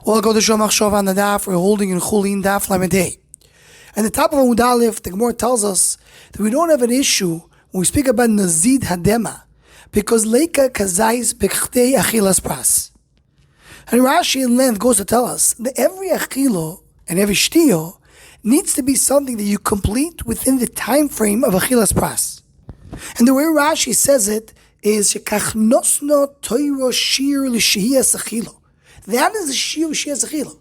Or I'll go to Shomach Shov on the daf, we're holding in Chulin daf Lamed. And the top of Amud Aleph, the Gemara tells us that we don't have an issue when we speak about Nazid Hadema, because Leika Kazais Bechtei Achilas Pras. And Rashi in length goes to tell us that every Achilo and every Shtio needs to be something that you complete within the time frame of Achilas Pras. And the way Rashi says it is Shekachnosno Toiro Shir L'Shehiyas Achilo. That is the Shir L'Shehiyas Achilo.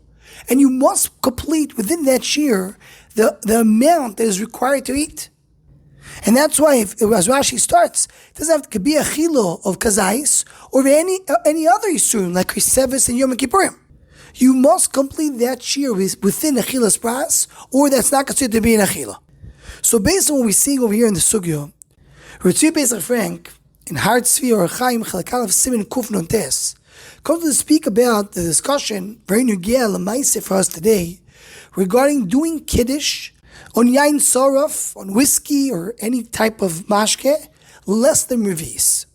And you must complete within that Shir the amount that is required to eat. And that's why, as Rashi starts, it doesn't have to be a chilo of kazais or any other yisurim like Krisevis and Yom Kippurim. You must complete that shir within a chilas pras, or that's not considered to be an achila. So based on what we're seeing over here in the Sugiyah, Revi'is Frank in Hard Tzvi or Chaim Chalakal of Simin Kuf Nun Tes comes to speak about the discussion very nugea l'maaseh for us today regarding doing Kiddush on yain saraf, on whiskey or any type of mashke, less than Revi'is.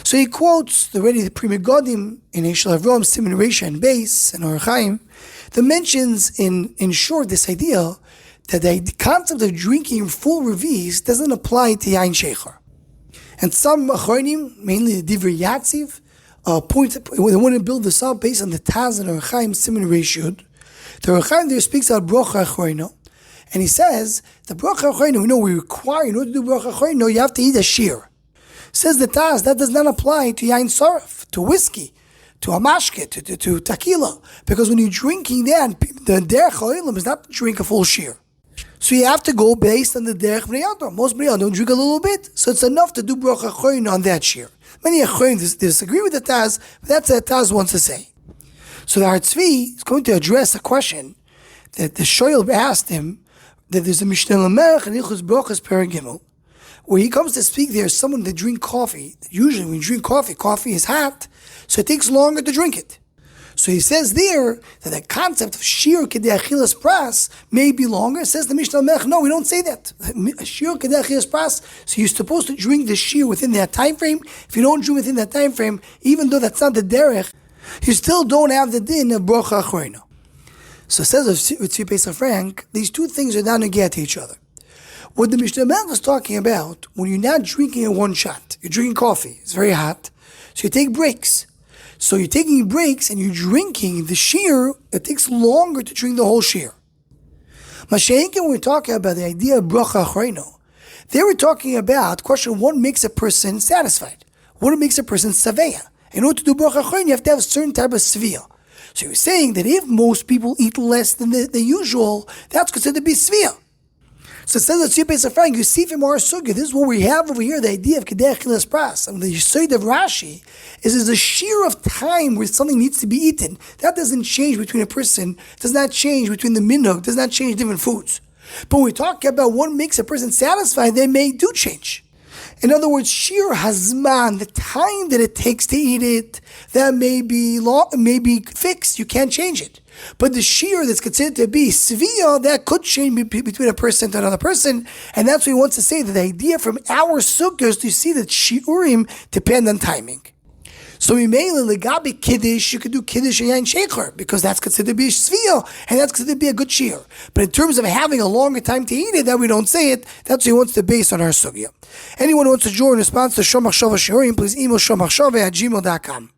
So he quotes the Primi Godim in Eshel Avrom, Simin Reisha and Beis, and Or Chaim, that mentions in short this idea that the concept of drinking full Revi'is doesn't apply to yain shecher. And some Achronim, mainly the Divrei Yatziv, they want to build this up based on the Taz and Or Chaim Simin Reishud. The Or Chaim there speaks about Brocha Achroino, and he says, the Brocha Achroino, we require, in order to do Brocha Achroino, you have to eat a shir. Says the Taz, that does not apply to yain saraf, to whiskey, to amashke, to tequila, because when you're drinking that, the derech ha'olam is not to drink a full shir. So you have to go based on the derech b'nei Adam. Most b'nei Adam don't drink a little bit, so it's enough to do Brocha Achroino on that shir. Many Achronim disagree with the Taz, but that's what the Taz wants to say. So the Har Tzvi is going to address a question that the Shoyel asked him, that there's a Mishnah Lamerach and Ilchus Brochas Perigimel, where he comes to speak there is someone that drink coffee. Usually when you drink coffee is hot, so it takes longer to drink it. So he says there that the concept of Shir Kedei Achilas Pras may be longer. Says the Mishnah Lamerach, no, we don't say that. Shir Kedei Achilas Pras, so you're supposed to drink the Shir within that time frame. If you don't drink within that time frame, even though that's not the derech, you still don't have the din of Brocha Achroino. So it says with Revi'is Frank, these two things are not negate to each other. What the Mishnah Melech is talking about, when you're not drinking in one shot, you're drinking coffee, it's very hot, so you take breaks. So you're taking breaks and you're drinking the shir, it takes longer to drink the whole shir. Mashiach, when we're talking about the idea of Brocha Achroino, they were talking about question what makes a person satisfied, what makes a person saveya. In order to do Brocha Achroino, you have to have a certain type of sviyah. So you're saying that if most people eat less than the usual, that's considered to be sviyah. So it says that Revi'is Frank, you see from our Sugiyah, this is what we have over here, the idea of Kedei Achilas Pras. And the Yesod of Rashi is a sheer of time where something needs to be eaten. That doesn't change between a person, does not change between the minhag, does not change different foods. But when we talk about what makes a person satisfied, they may do change. In other words, shir hazman, the time that it takes to eat it, that may be fixed. You can't change it. But the shir that's considered to be sviyah, that could change between a person to another person, and that's what he wants to say. That the idea from our sukkahs to see that shiurim depend on timing. So mainly legabi kiddush, you could do kiddush and yain shecher because that's considered to be sviyah and that's considered to be a good shir. But in terms of having a longer time to eat it, that we don't say it. That's what he wants to base on our sugiyah. Anyone who wants to join in response to Shomach Shova Shiurim, please email shomachshova@gmail.com.